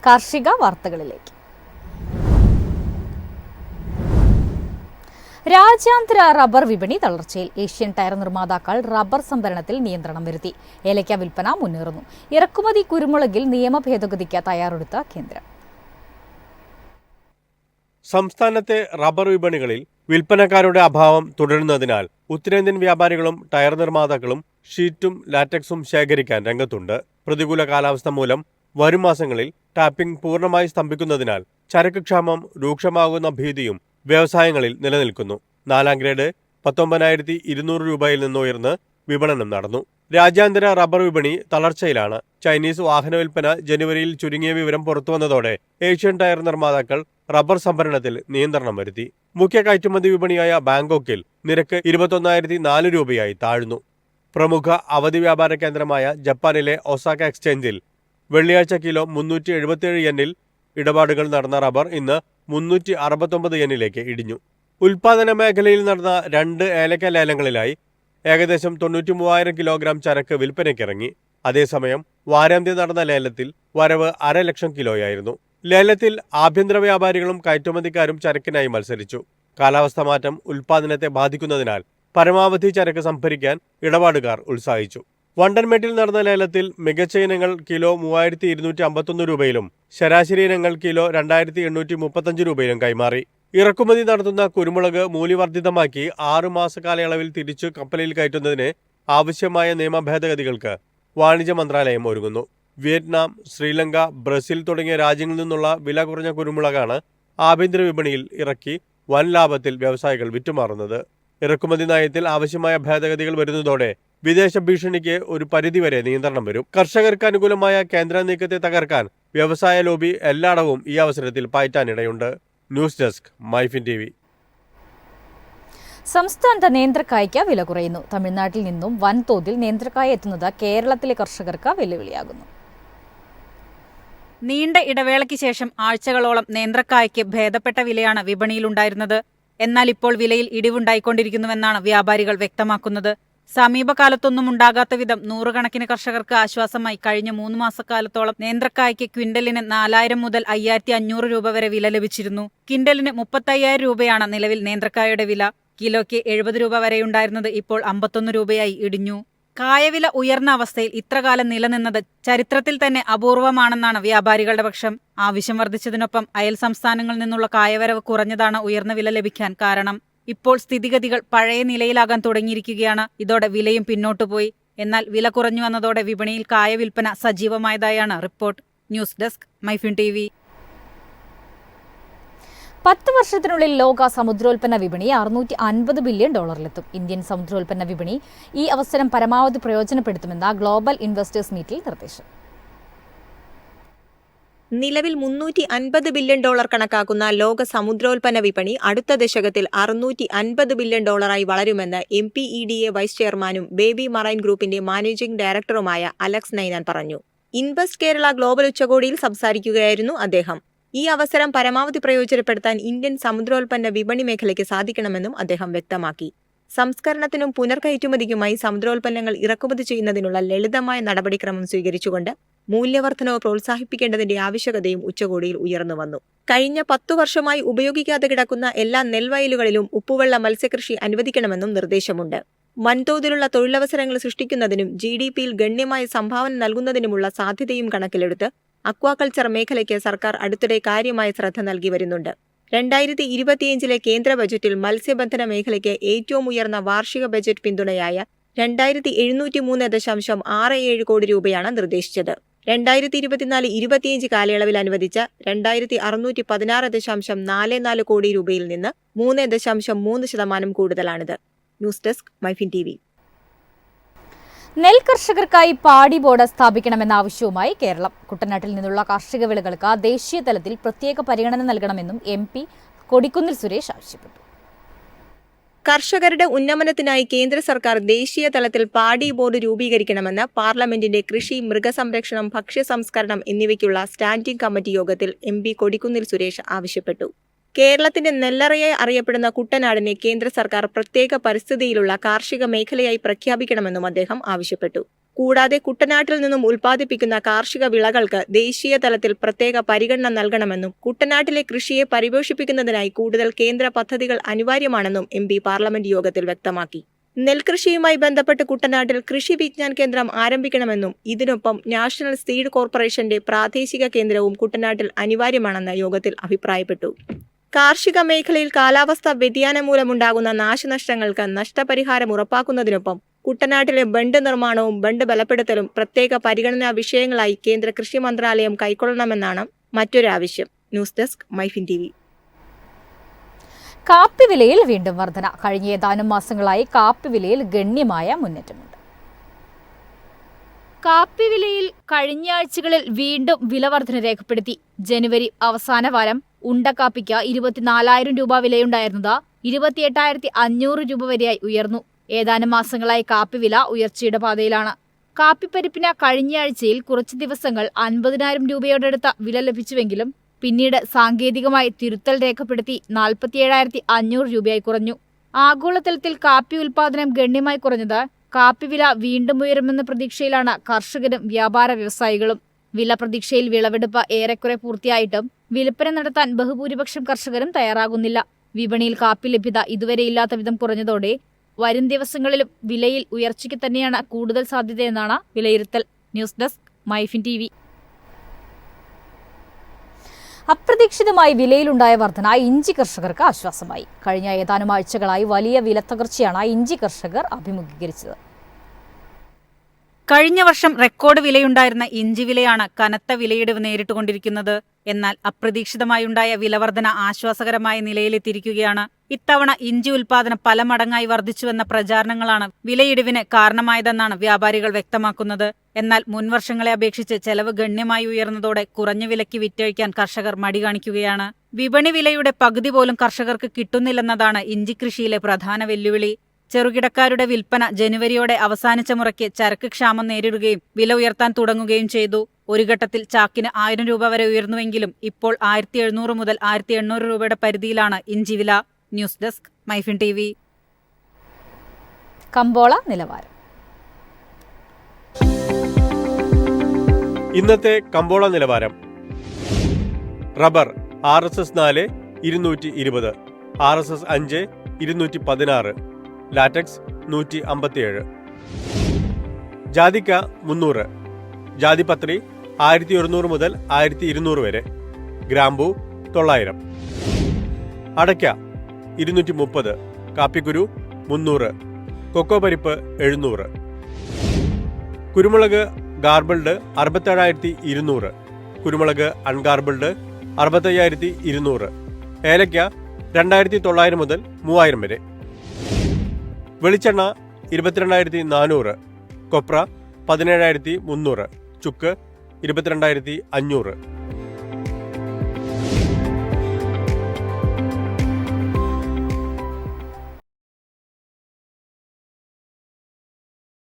കാർഷിക വാർത്തകളിലേക്ക്. രാജ്യാന്തര റബ്ബർ വിപണി തളർച്ചയിൽ. ഏഷ്യൻ ടയർ നിർമ്മാതാക്കൾ റബ്ബർ സംഭരണത്തിൽ നിയന്ത്രണം വരുത്തി. ഏലക്ക വിൽപ്പന മുന്നേറുന്നു. ഇറക്കുമതി കുരുമുളകിൽ നിയമ ഭേദഗതിക്ക് തയ്യാറെടുത്ത കേന്ദ്രം. സംസ്ഥാനത്തെ റബ്ബർ വിപണികളിൽ വിൽപ്പനക്കാരുടെ അഭാവം തുടരുന്നതിനാൽ ഉത്തരേന്ത്യൻ വ്യാപാരികളും ടയർ നിർമ്മാതാക്കളും ഷീറ്റും ലാറ്റക്സും ശേഖരിക്കാൻ രംഗത്തുണ്ട്. പ്രതികൂല കാലാവസ്ഥ മൂലം വരും മാസങ്ങളിൽ ടാപ്പിംഗ് പൂർണ്ണമായി സ്തംഭിക്കുന്നതിനാൽ ചരക്ക് ക്ഷാമം രൂക്ഷമാകുന്ന ഭീതിയും വ്യവസായങ്ങളിൽ നിലനിൽക്കുന്നു. 4ാം ഗ്രേഡ് 19,200 രൂപയിൽ നിന്നുയർന്ന് വിപണനം നടന്നു. രാജ്യാന്തര റബ്ബർ വിപണി തളർച്ചയിലാണ്. ചൈനീസ് വാഹന വിൽപ്പന ജനുവരിയിൽ ചുരുങ്ങിയ വിവരം പുറത്തുവന്നതോടെ ഏഷ്യൻ ടയർ നിർമ്മാതാക്കൾ റബ്ബർ സംഭരണത്തിൽ നിയന്ത്രണം വരുത്തി. മുഖ്യ കയറ്റുമതി വിപണിയായ ബാങ്കോക്കിൽ നിരക്ക് 21,004 രൂപയായി താഴ്ന്നു. പ്രമുഖ അവധി വ്യാപാര കേന്ദ്രമായ ജപ്പാനിലെ ഒസാക്ക എക്സ്ചേഞ്ചിൽ വെള്ളിയാഴ്ച കിലോ 377 യെന്നിൽ ഇടപാടുകൾ നടന്ന റബ്ബർ ഇന്ന് 369 യെന്നിലേക്ക് ഇടിഞ്ഞു. ഉൽപാദന മേഖലയിൽ നടന്ന 2 ഏലക്ക ലേലങ്ങളിലായി ഏകദേശം 93,000 കിലോഗ്രാം ചരക്ക് വിൽപ്പനയ്ക്കിറങ്ങി. അതേസമയം വാരാന്ത്യം നടന്ന ലേലത്തിൽ വരവ് 500,000 കിലോയായിരുന്നു. ലേലത്തിൽ ആഭ്യന്തര വ്യാപാരികളും കയറ്റുമതിക്കാരും ചരക്കിനായി മത്സരിച്ചു. കാലാവസ്ഥ മാറ്റം ഉൽപാദനത്തെ ബാധിക്കുന്നതിനാൽ പരമാവധി ചരക്ക് സംഭരിക്കാൻ ഇടപാടുകാർ ഉത്സാഹിച്ചു. വണ്ടൻമേട്ടിൽ നടന്ന ലേലത്തിൽ മികച്ച ഇനങ്ങൾ കിലോ 3,251 രൂപയിലും ശരാശരി ഇനങ്ങൾ കിലോ 2,835 രൂപയിലും കൈമാറി. ഇറക്കുമതി നടത്തുന്ന കുരുമുളക് മൂല്യവർദ്ധിതമാക്കി 6 മാസ കാലയളവിൽ തിരിച്ചു കപ്പലിൽ കയറ്റുന്നതിന് ആവശ്യമായ നിയമ ഭേദഗതികൾക്ക് വാണിജ്യ മന്ത്രാലയം ഒരുങ്ങുന്നു. വിയറ്റ്നാം, ശ്രീലങ്ക, ബ്രസീൽ തുടങ്ങിയ രാജ്യങ്ങളിൽ നിന്നുള്ള വില കുറഞ്ഞ കുരുമുളകാണ് ആഭ്യന്തര വിപണിയിൽ ഇറക്കി വൻ ലാഭത്തിൽ വ്യവസായികൾ വിറ്റുമാറുന്നത്. ഇറക്കുമതി നയത്തിൽ ആവശ്യമായ ഭേദഗതികൾ വരുന്നതോടെ വിദേശ ഭീഷണിക്ക് ഒരു പരിധിവരെ നിയന്ത്രണം വരും. കർഷകർക്ക് അനുകൂലമായ കേന്ദ്ര നീക്കത്തെ തകർക്കാൻ വ്യവസായ ലോബി എല്ലായിടവും ഈ അവസരത്തിൽ പയറ്റാനിടയുണ്ട്. News desk, MyFin TV. സംസ്ഥാനത്ത് നേന്ത്രക്കായ്ക്ക് വില കുറയുന്നു. തമിഴ്നാട്ടിൽ നിന്നും വൻതോതിൽ നേന്ത്രക്കായ എത്തുന്നത് കേരളത്തിലെ കർഷകർക്ക് വെല്ലുവിളിയാകുന്നു. നീണ്ട ഇടവേളയ്ക്ക് ശേഷം ആഴ്ചകളോളം നേന്ത്രക്കായ്ക്ക് ഭേദപ്പെട്ട വിലയാണ് വിപണിയിലുണ്ടായിരുന്നത്. എന്നാൽ ഇപ്പോൾ വിലയിൽ ഇടിവുണ്ടായിക്കൊണ്ടിരിക്കുന്നുവെന്നാണ് വ്യാപാരികൾ വ്യക്തമാക്കുന്നത്. സമീപകാലത്തൊന്നും ഉണ്ടാകാത്ത വിധം നൂറുകണക്കിന് കർഷകർക്ക് ആശ്വാസമായി കഴിഞ്ഞ 3 മാസക്കാലത്തോളം നേന്ത്രക്കായ്ക്ക് ക്വിന്റലിന് 4,000 മുതൽ 5,500 രൂപ വരെ വില ലഭിച്ചിരുന്നു. ക്വിന്റലിന് 35,000 രൂപയാണ് നിലവിൽ നേന്ത്രക്കായയുടെ വില. കിലോയ്ക്ക് 70 രൂപ വരെയുണ്ടായിരുന്നത് ഇപ്പോൾ 51 രൂപയായി ഇടിഞ്ഞു. കായവില ഉയർന്ന അവസ്ഥയിൽ ഇത്രകാലം നിലനിന്നത് ചരിത്രത്തിൽ തന്നെ അപൂർവമാണെന്നാണ് വ്യാപാരികളുടെ പക്ഷം. ആവശ്യം വർദ്ധിച്ചതിനൊപ്പം അയൽ സംസ്ഥാനങ്ങളിൽ നിന്നുള്ള കായവരവ് കുറഞ്ഞതാണ് ഉയർന്ന വില ലഭിക്കാൻ കാരണം. ഇപ്പോൾ സ്ഥിതിഗതികൾ പഴയ നിലയിലാകാൻ തുടങ്ങിയിരിക്കുകയാണ്. ഇതോടെ വിലയും പിന്നോട്ടുപോയി. എന്നാൽ വില കുറഞ്ഞു വന്നതോടെ വിപണിയിൽ കായ വിൽപ്പന സജീവമായതായാണ് report. News desk, MyFin TV. 10 വർഷത്തിനുള്ളിൽ ലോക സമുദ്രോൽപ്പന്ന വിപണി $650 ബില്യൺ ഇന്ത്യൻ സമുദ്രോൽപ്പന്ന വിപണി ഈ അവസരം പരമാവധി പ്രയോജനപ്പെടുത്തുമെന്ന ഗ്ലോബൽ ഇൻവെസ്റ്റേഴ്സ് മീറ്റിൽ നിർദ്ദേശം. നിലവിൽ $350 ബില്യൺ കണക്കാക്കുന്ന ലോക സമുദ്രോൽപ്പന്ന വിപണി അടുത്ത ദശകത്തിൽ $650 ബില്യൺ വളരുമെന്ന് MPEDA വൈസ് ചെയർമാനും ബേബി മറൈൻ ഗ്രൂപ്പിന്റെ മാനേജിംഗ് ഡയറക്ടറുമായ അലക്സ് നൈനാൻ പറഞ്ഞു. ഇൻവെസ്റ്റ് കേരള ഗ്ലോബൽ ഉച്ചകോടിയിൽ സംസാരിക്കുകയായിരുന്നു അദ്ദേഹം. ഈ അവസരം പരമാവധി പ്രയോജനപ്പെടുത്താൻ ഇന്ത്യൻ സമുദ്രോൽപ്പന്ന വിപണി മേഖലയ്ക്ക് സാധിക്കണമെന്നും അദ്ദേഹം വ്യക്തമാക്കി. സംസ്കരണത്തിനും പുനർകയറ്റുമതിക്കുമായി സമുദ്രോൽപ്പന്നങ്ങൾ ഇറക്കുമതി ചെയ്യുന്നതിനുള്ള ലളിതമായ നടപടിക്രമം സ്വീകരിച്ചുകൊണ്ട് മൂല്യവർദ്ധനവ് പ്രോത്സാഹിപ്പിക്കേണ്ടതിന്റെ ആവശ്യകതയും ഉച്ചകോടിയിൽ ഉയർന്നുവന്നു. കഴിഞ്ഞ 10 വർഷമായി ഉപയോഗിക്കാതെ കിടക്കുന്ന എല്ലാ നെൽവയലുകളിലും ഉപ്പുവെള്ള മത്സ്യകൃഷി അനുവദിക്കണമെന്നും നിർദ്ദേശമുണ്ട്. വൻതോതിലുള്ള തൊഴിലവസരങ്ങൾ സൃഷ്ടിക്കുന്നതിനും GDPയിൽ ഗണ്യമായ സംഭാവന നൽകുന്നതിനുമുള്ള സാധ്യതയും കണക്കിലെടുത്ത് അക്വാകൾച്ചർ മേഖലയ്ക്ക് സർക്കാർ അടുത്തിടെ കാര്യമായ ശ്രദ്ധ നൽകി വരുന്നുണ്ട്. 2025 കേന്ദ്ര ബജറ്റിൽ മത്സ്യബന്ധന മേഖലയ്ക്ക് ഏറ്റവും ഉയർന്ന വാർഷിക ബജറ്റ് പിന്തുണയായ 2,703.67 കോടി രൂപയാണ് നിർദ്ദേശിച്ചത്. 2024-25 കാലയളവിൽ അനുവദിച്ച 2,616.44 കോടി രൂപയിൽ നിന്ന് 3.3% കൂടുതലാണിത്. News desk, MyFin TV. നെൽകർഷകർക്കായി പാടി ബോർഡ് സ്ഥാപിക്കണമെന്ന ആവശ്യവുമായി കേരളം. കുട്ടനാട്ടിൽ നിന്നുള്ള കാർഷിക വിളകൾക്ക് ദേശീയ തലത്തിൽ പ്രത്യേക പരിഗണന നൽകണമെന്നും MP കൊടിക്കുന്നിൽ സുരേഷ് ആവശ്യപ്പെട്ടു. കർഷകരുടെ ഉന്നമനത്തിനായി കേന്ദ്ര സർക്കാർ ദേശീയ തലത്തിൽ പാടി ബോർഡ് രൂപീകരിക്കണമെന്ന് പാർലമെന്റിന്റെ കൃഷി, മൃഗസംരക്ഷണം, ഭക്ഷ്യ സംസ്കരണം എന്നിവയ്ക്കുള്ള സ്റ്റാൻഡിംഗ് കമ്മിറ്റി യോഗത്തിൽ MP കൊടിക്കുന്നിൽ സുരേഷ് ആവശ്യപ്പെട്ടു. കേരളത്തിന്റെ നെല്ലറയായി അറിയപ്പെടുന്ന കുട്ടനാടിനെ കേന്ദ്ര സർക്കാർ പ്രത്യേക പരിസ്ഥിതിയിലുള്ള കാർഷിക മേഖലയായി പ്രഖ്യാപിക്കണമെന്നും അദ്ദേഹം ആവശ്യപ്പെട്ടു. കൂടാതെ കുട്ടനാട്ടിൽ നിന്നും ഉൽപ്പാദിപ്പിക്കുന്ന കാർഷിക വിളകൾക്ക് ദേശീയ തലത്തിൽ പ്രത്യേക പരിഗണന നൽകണമെന്നും കുട്ടനാട്ടിലെ കൃഷിയെ പരിപോഷിപ്പിക്കുന്നതിനായി കൂടുതൽ കേന്ദ്ര പദ്ധതികൾ അനിവാര്യമാണെന്നും MP പാർലമെന്റ് യോഗത്തിൽ വ്യക്തമാക്കി. നെൽകൃഷിയുമായി ബന്ധപ്പെട്ട് കുട്ടനാട്ടിൽ കൃഷി വിജ്ഞാൻ കേന്ദ്രം ആരംഭിക്കണമെന്നും ഇതിനൊപ്പം നാഷണൽ സീഡ് കോർപ്പറേഷന്റെ പ്രാദേശിക കേന്ദ്രവും കുട്ടനാട്ടിൽ അനിവാര്യമാണെന്ന് യോഗത്തിൽ അഭിപ്രായപ്പെട്ടു. കാർഷിക മേഖലയിൽ കാലാവസ്ഥാ വ്യതിയാനം മൂലമുണ്ടാകുന്ന നാശനഷ്ടങ്ങൾക്ക് നഷ്ടപരിഹാരം ഉറപ്പാക്കുന്നതിനൊപ്പം കുട്ടനാട്ടിലെ ബണ്ട് നിർമ്മാണവും ബണ്ട് ബലപ്പെടുത്തലും പ്രത്യേക പരിഗണനാ വിഷയങ്ങളായി കേന്ദ്ര കൃഷി മന്ത്രാലയം കൈക്കൊള്ളണമെന്നാണ് മറ്റൊരാവശ്യം. News desk MyFin TV. കാപ്പി വിലയിൽ വീണ്ടും വർധന. കഴിഞ്ഞ ഏതാനും മാസങ്ങളായി കാപ്പി വിലയിൽ ഗണ്യമായ മുന്നേറ്റമുണ്ട്. കാപ്പി വിലയിൽ കഴിഞ്ഞ ആഴ്ചകളിൽ വീണ്ടും വില വർധന രേഖപ്പെടുത്തി. ജനുവരി അവസാന വാരം ഉണ്ടക്കാപ്പിക്ക് 24,000 രൂപ വിലയുണ്ടായിരുന്നത് 28,500 രൂപ വരെയായി ഉയർന്നു. ഏതാനും മാസങ്ങളായി കാപ്പി വില ഉയർച്ചയുടെ പാതയിലാണ്. കാപ്പിപ്പരിപ്പിന് കഴിഞ്ഞയാഴ്ചയിൽ കുറച്ച് ദിവസങ്ങൾ 50,000 രൂപയോടടുത്ത വില ലഭിച്ചുവെങ്കിലും പിന്നീട് സാങ്കേതികമായി തിരുത്തൽ രേഖപ്പെടുത്തി 47,500 രൂപയായി കുറഞ്ഞു. ആഗോളതലത്തിൽ കാപ്പി ഉൽപാദനം ഗണ്യമായി കുറഞ്ഞത് കാപ്പി വില വീണ്ടും ഉയരുമെന്ന പ്രതീക്ഷയിലാണ് കർഷകരും വ്യാപാര വ്യവസായികളും. വില പ്രതീക്ഷയിൽ വിളവെടുപ്പ് ഏറെക്കുറെ പൂർത്തിയായിട്ടും വിൽപ്പന നടത്താൻ ബഹുഭൂരിപക്ഷം കർഷകരും തയ്യാറാകുന്നില്ല. വിപണിയിൽ കാപ്പി ലഭ്യത ഇതുവരെ ഇല്ലാത്ത വിധം കുറഞ്ഞതോടെ വരും ദിവസങ്ങളിലും വിലയിൽ ഉയർച്ചയ്ക്ക് തന്നെയാണ് കൂടുതൽ സാധ്യതയെന്നാണ് വിലയിരുത്തൽ. News desk MyFin TV. അപ്രതീക്ഷിതമായി വിലയിലുണ്ടായ വർധന ഇഞ്ചി കർഷകർക്ക് ആശ്വാസമായി. കഴിഞ്ഞ ഏതാനും ആഴ്ചകളായി വലിയ വിലത്തകർച്ചയാണ് ഇഞ്ചി കർഷകർ അഭിമുഖീകരിച്ചത്. കഴിഞ്ഞ വർഷം റെക്കോർഡ് വിലയുണ്ടായിരുന്ന ഇഞ്ചി വിലയാണ് കനത്ത വിലയിടിവ് നേരിട്ടുകൊണ്ടിരിക്കുന്നത്. എന്നാൽ അപ്രതീക്ഷിതമായുണ്ടായ വിലവർധന ആശ്വാസകരമായ നിലയിലെത്തിയിരിക്കുകയാണ്. ഇത്തവണ ഇഞ്ചി ഉൽപാദനം പല മടങ്ങായി വർദ്ധിച്ചുവെന്ന പ്രചാരണങ്ങളാണ് വിലയിടിവിന് കാരണമായതെന്നാണ് വ്യാപാരികൾ വ്യക്തമാക്കുന്നത്. എന്നാൽ മുൻവർഷങ്ങളെ അപേക്ഷിച്ച് ചെലവ് ഗണ്യമായി ഉയർന്നതോടെ കുറഞ്ഞ വിലയ്ക്ക് വിറ്റഴിക്കാൻ കർഷകർ മടി കാണിക്കുകയാണ്. വിപണി വിലയുടെ പകുതി പോലും കർഷകർക്ക് കിട്ടുന്നില്ലെന്നതാണ് ഇഞ്ചി കൃഷിയിലെ പ്രധാന വെല്ലുവിളി. ചെറുകിടക്കാരുടെ വിൽപ്പന ജനുവരിയോടെ അവസാനിച്ച മുറയ്ക്ക് ചരക്ക് ക്ഷാമം നേരിടുകയും വില ഉയർത്താൻ തുടങ്ങുകയും ചെയ്തു. ഒരു ഘട്ടത്തിൽ ചാക്കിന് 1000 രൂപ വരെ ഉയർന്നുവെങ്കിലും ഇപ്പോൾ 1700 മുതൽ 1800 രൂപയുടെ പരിധിയിലാണ് ഇഞ്ചി വില. News desk MyFin TV. കമ്പോള നിലവാരം. ഇന്നത്തെ കമ്പോള നിലവാരം. Rubber RSS 4 220, RSS 5 216, latex 157. ജാതിക്ക 300, ജാതിപത്രി 1100 മുതൽ 1200 വരെ, ഗ്രാമ്പൂ 900. അടയ്ക്ക 230, കാപ്പിക്കുരു 300, കൊക്കോ പരിപ്പ് 700. കുരുമുളക് ഗാർബിൾഡ് 67,200, കുരുമുളക് അൺഗാർബിൾഡ് 65,200, ഏലയ്ക്ക 2,900 മുതൽ 3,000 വരെ. വെളിച്ചെണ്ണ 22,400, കൊപ്ര 17,300, ചുക്ക് 22,500.